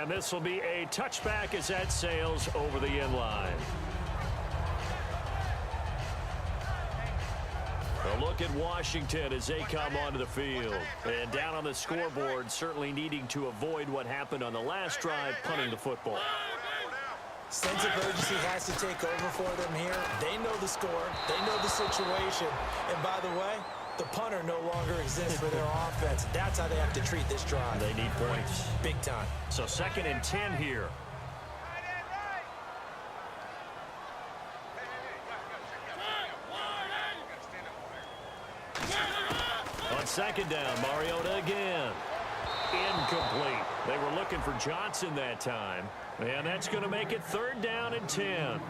And this will be a touchback as that sails over the end line. A look at Washington as they come onto the field. And down on the scoreboard, certainly needing to avoid what happened on the last drive, punting the football. Sense of urgency has to take over for them here. They know the score. They know the situation. And by the way, the punter no longer exists for their offense. That's how they have to treat this drive. They need points. Big time. So 2nd and 10 here. On 2nd down, Mariota again. Incomplete. They were looking for Johnson that time. And that's going to make it 3rd down and 10.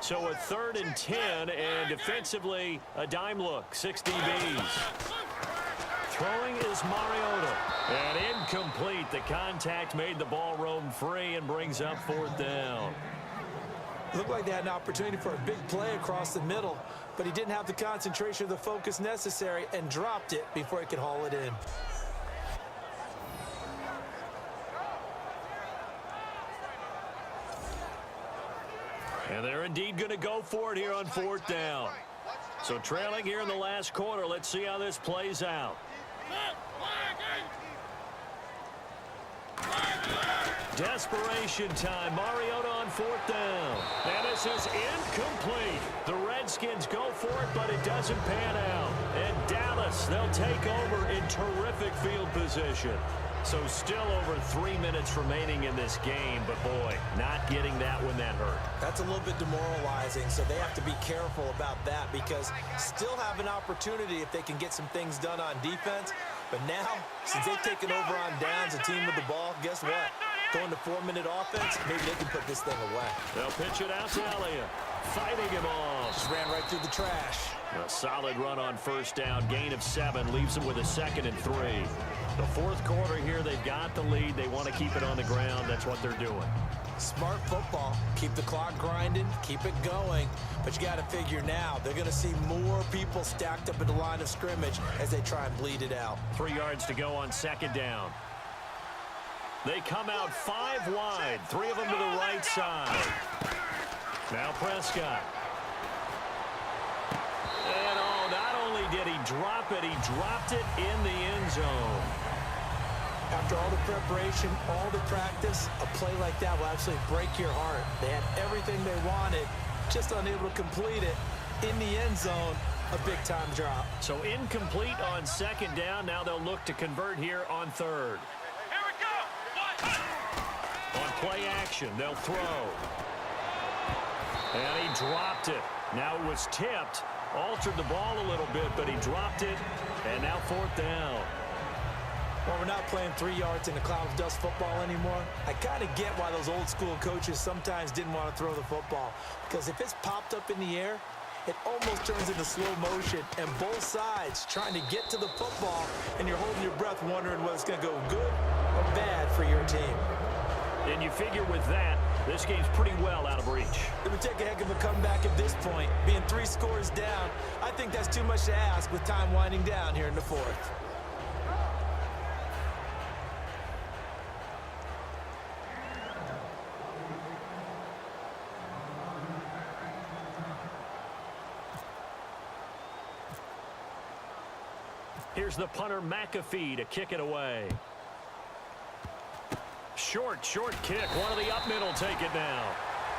So a 3rd and 10, and defensively, a dime look, 6 DBs. Throwing is Mariota. And incomplete. The contact made the ball roam free and brings up 4th down. Looked like they had an opportunity for a big play across the middle, but he didn't have the concentration or the focus necessary and dropped it before he could haul it in. And they're indeed going to go for it here on 4th down. So trailing here in the last quarter, let's see how this plays out. Desperation time. Mariota on 4th down. And this is incomplete. The Redskins go for it, but it doesn't pan out. And Dallas, they'll take over in terrific field position. So still over 3 minutes remaining in this game, but boy, not getting that when that hurt. That's a little bit demoralizing, so they have to be careful about that because still have an opportunity if they can get some things done on defense. But now, since they've taken over on downs, a team with the ball, guess what? Going to 4-minute offense, maybe they can put this thing away. They'll pitch it out to Elliott. Fighting him off. Just ran right through the trash. A solid run on 1st down. Gain of 7 leaves them with a 2nd and 3. The 4th quarter here, they've got the lead. They want to keep it on the ground. That's what they're doing. Smart football. Keep the clock grinding. Keep it going. But you got to figure now, they're going to see more people stacked up at the line of scrimmage as they try and bleed it out. 3 yards to go on 2nd down. They come out 5 wide. 3 of them to the right side. Now Prescott. And oh, not only did he drop it, he dropped it in the end zone. After all the preparation, all the practice, a play like that will absolutely break your heart. They had everything they wanted, just unable to complete it. In the end zone, a big-time drop. So incomplete on 2nd down. Now they'll look to convert here on 3rd. Here we go. On play action, they'll throw. And he dropped it. Now it was tipped. Altered the ball a little bit, but he dropped it. And now 4th down. Well, we're not playing 3 yards in a cloud of dust football anymore. I kind of get why those old school coaches sometimes didn't want to throw the football. Because if it's popped up in the air, it almost turns into slow motion. And both sides trying to get to the football, and you're holding your breath wondering whether it's going to go good or bad for your team. And you figure with that, this game's pretty well out of reach. It would take a heck of a comeback at this point. Being 3 scores down, I think that's too much to ask with time winding down here in the 4th. Here's the punter, McAfee, to kick it away. Short kick. One of the up middle take it now.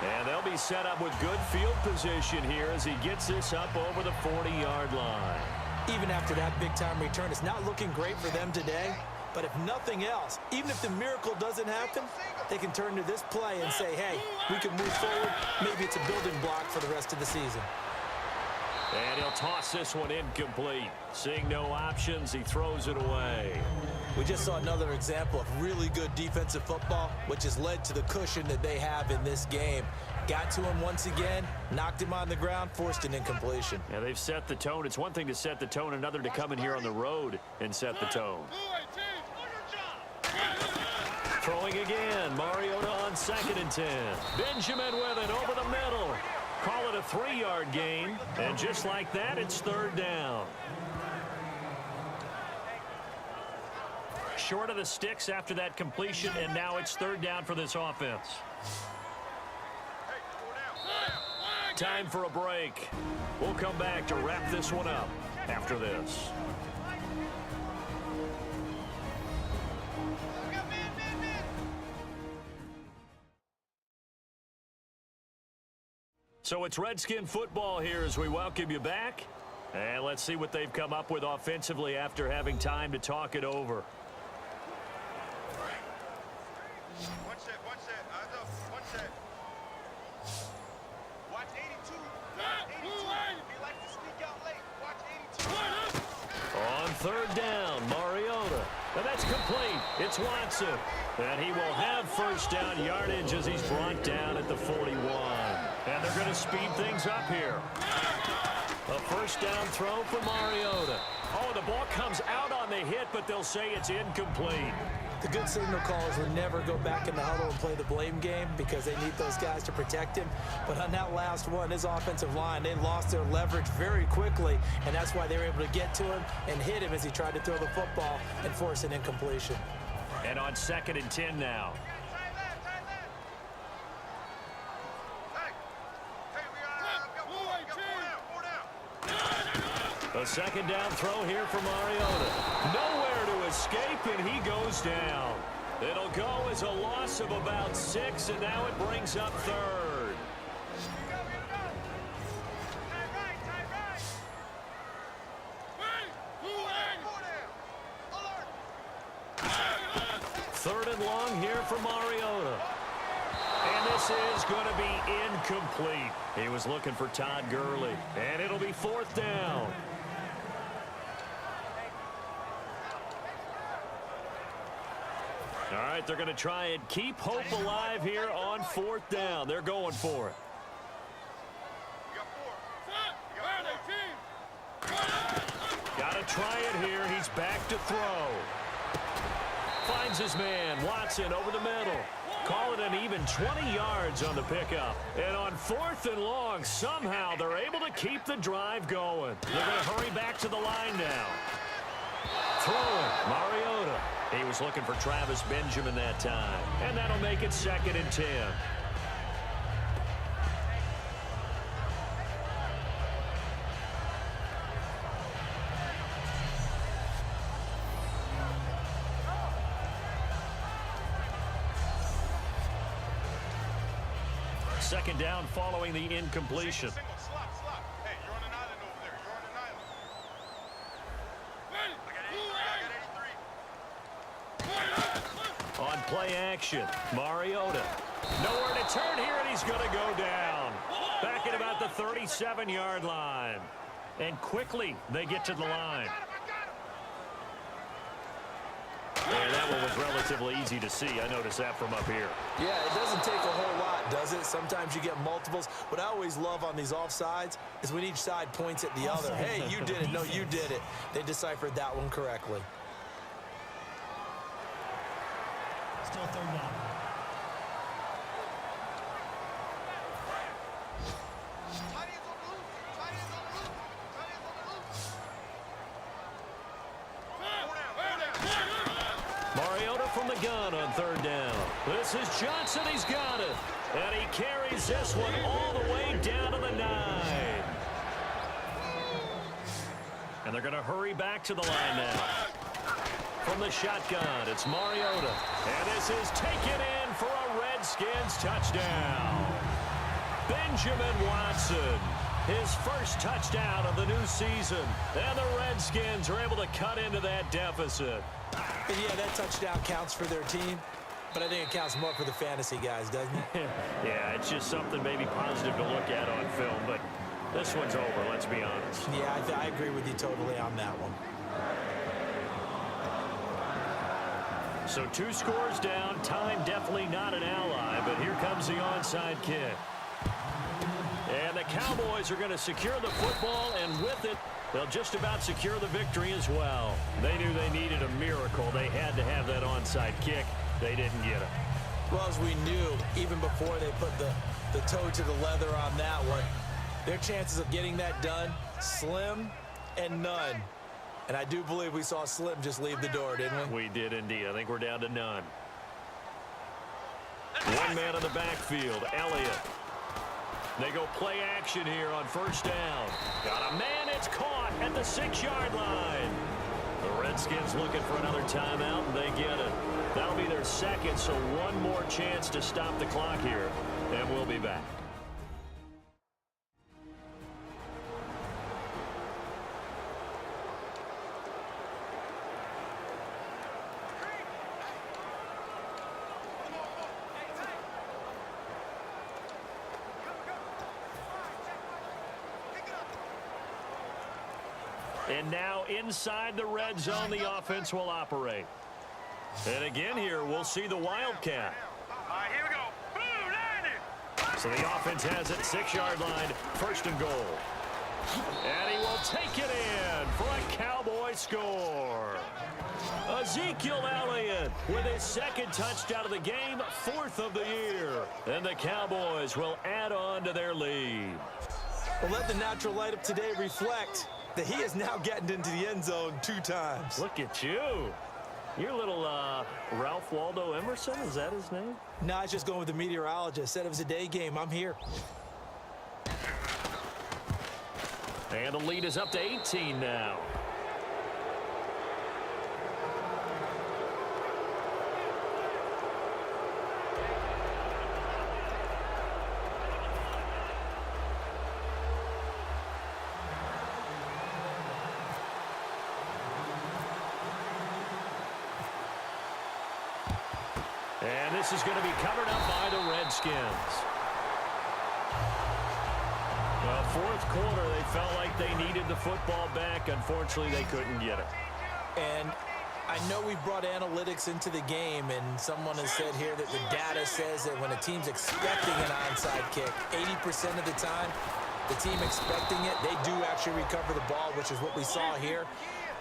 And they'll be set up with good field position here as he gets this up over the 40-yard line. Even after that big-time return, it's not looking great for them today. But if nothing else, even if the miracle doesn't happen, they can turn to this play and say, hey, we can move forward. Maybe it's a building block for the rest of the season. And he'll toss this one incomplete. Seeing no options, he throws it away. We just saw another example of really good defensive football, which has led to the cushion that they have in this game. Got to him once again, knocked him on the ground, forced an incompletion. Yeah, they've set the tone. It's one thing to set the tone, another to come in here on the road and set the tone. Throwing again, Mariota on 2nd and 10. Benjamin with it over the middle. Call it a 3-yard gain, and just like that, it's third down. Short of the sticks after that completion, and now it's third down for this offense. Time for a break. We'll come back to wrap this one up after this. So it's Redskin football here as we welcome you back. And let's see what they've come up with offensively after having time to talk it over. One set, eyes up, one set. Watch 82. 82. He likes to sneak out late. Watch 82. On third down, Mariota. And that's complete. It's Watson. And he will have first down yardage as he's brought down at the 41. And they're going to speed things up here. A first down throw for Mariota. Oh, the ball comes out on the hit, but they'll say it's incomplete. The good signal callers will never go back in the huddle and play the blame game because they need those guys to protect him. But on that last one, his offensive line, they lost their leverage very quickly, and that's why they were able to get to him and hit him as he tried to throw the football and force an incompletion. And on 2nd and 10 now. A second down throw here for Mariota. Nowhere to escape, and he goes down. It'll go as a loss of about 6, and now it brings up third. Third and long here for Mariota. And this is going to be incomplete. He was looking for Todd Gurley, and it'll be 4th down. All right, they're going to try and keep hope alive here on 4th down. They're going for it. Got to try it here. He's back to throw. Finds his man, Watson, over the middle. Call it an even 20 yards on the pickup. And on 4th and long, somehow they're able to keep the drive going. They're going to hurry back to the line now. Throwing, Mariota. He was looking for Travis Benjamin that time. And that'll make it 2nd and 10. Second down following the incompletion. Single, slot. Hey, you're on an island over there. You're on an island. I got 83. On play action, Mariota. Nowhere to turn here, and he's going to go down. Back at about the 37-yard line. And quickly, they get to the line. And that one was relatively easy to see. I noticed that from up here. Yeah, it doesn't take a whole lot, does it? Sometimes you get multiples. What I always love on these offsides is when each side points at the other. Hey, you did it. No, you did it. They deciphered that one correctly. Still third down. Mariota from the gun on third down. This is Johnson. He's got it. And he carries this one all the way down to the 9. And they're going to hurry back to the line now. From the shotgun, it's Mariota. And this is taken in for a Redskins touchdown. Benjamin Watson, his first touchdown of the new season. And the Redskins are able to cut into that deficit. And yeah, that touchdown counts for their team, but I think it counts more for the fantasy guys, doesn't it? Yeah, it's just something maybe positive to look at on film, but this one's over, let's be honest. Yeah, I agree with you totally on that one. So 2 scores down, time definitely not an ally, but here comes the onside kick. And the Cowboys are going to secure the football, and with it, they'll just about secure the victory as well. They knew they needed a miracle. They had to have that onside kick. They didn't get it. Well, as we knew, even before they put the the toe to the leather on that one. Their chances of getting that done, slim and none. And I do believe we saw Slim just leave the door, didn't we? We did indeed. I think we're down to none. One man in the backfield, Elliott. They go play action here on first down. Got a man, it's caught at the 6-yard line. The Redskins looking for another timeout, and they get it. That'll be their second, so one more chance to stop the clock here, and we'll be back. And now inside the red zone, the offense will operate. And again here, we'll see the Wildcat. All right, here we go. Boom, 90. So the offense has it, 6-yard line, first and goal. And he will take it in for a Cowboy score. Ezekiel Elliott with his second touchdown of the game, 4th of the year. And the Cowboys will add on to their lead. Well, let the natural light of today reflect that he is now getting into the end zone 2 times. Look at you. You're a little Ralph Waldo Emerson, is that his name? No, I was just going with the meteorologist. Said it was a day game. I'm here. And the lead is up to 18 now. And this is going to be covered up by the Redskins. Well, 4th quarter, they felt like they needed the football back. Unfortunately, they couldn't get it. And I know we brought analytics into the game, and someone has said here that the data says that when a team's expecting an onside kick, 80% of the time, the team expecting it, they do actually recover the ball, which is what we saw here.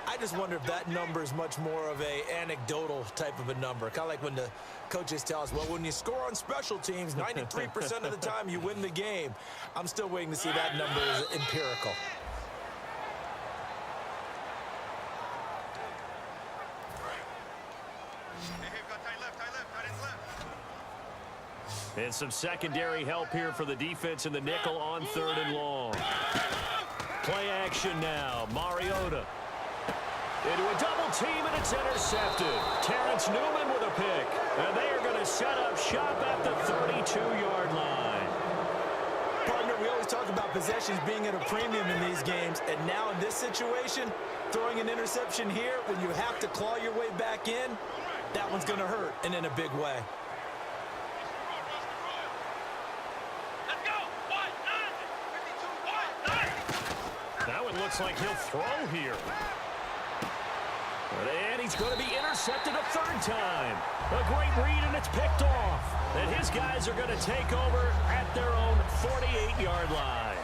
I just wonder if that number is much more of a anecdotal type of a number. Kind of like when the coaches tell us, well, when you score on special teams, 93% of the time you win the game. I'm still waiting to see that number is empirical. And some secondary help here for the defense in the nickel on 3rd and long. Play action now. Mariota. Into a double team, and it's intercepted. Terrence Newman with a pick. And they are going to set up shop at the 32-yard line. Partner, we always talk about possessions being at a premium in these games. And now in this situation, throwing an interception here when you have to claw your way back in, that one's going to hurt, and in a big way. Now it looks like he'll throw here. And he's going to be intercepted a 3rd time. A great read, and it's picked off. And his guys are going to take over at their own 48-yard line.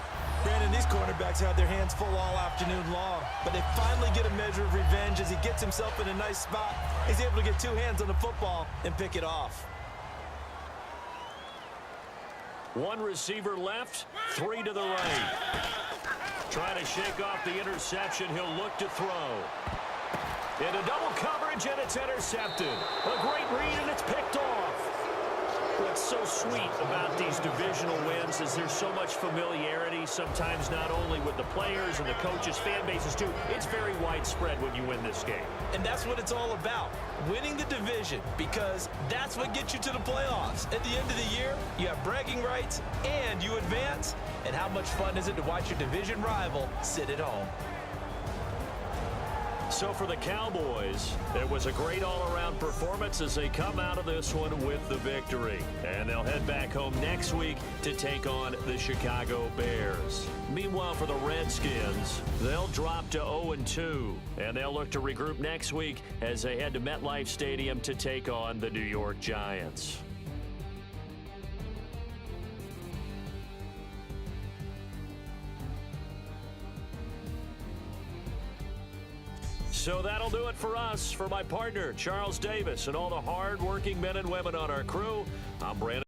Brandon, these cornerbacks had their hands full all afternoon long, but they finally get a measure of revenge as he gets himself in a nice spot. He's able to get 2 hands on the football and pick it off. 1 receiver left, 3 to the right. Trying to shake off the interception. He'll look to throw. Into double coverage, and it's intercepted. A great read, and it's picked off. What's so sweet about these divisional wins is there's so much familiarity, sometimes not only with the players and the coaches, fan bases too. It's very widespread when you win this game. And that's what it's all about, winning the division, because that's what gets you to the playoffs. At the end of the year, you have bragging rights, and you advance. And how much fun is it to watch your division rival sit at home? So for the Cowboys, it was a great all-around performance as they come out of this one with the victory. And they'll head back home next week to take on the Chicago Bears. Meanwhile, for the Redskins, they'll drop to 0-2. And they'll look to regroup next week as they head to MetLife Stadium to take on the New York Giants. So that'll do it for us. For my partner, Charles Davis, and all the hard-working men and women on our crew, I'm Brandon.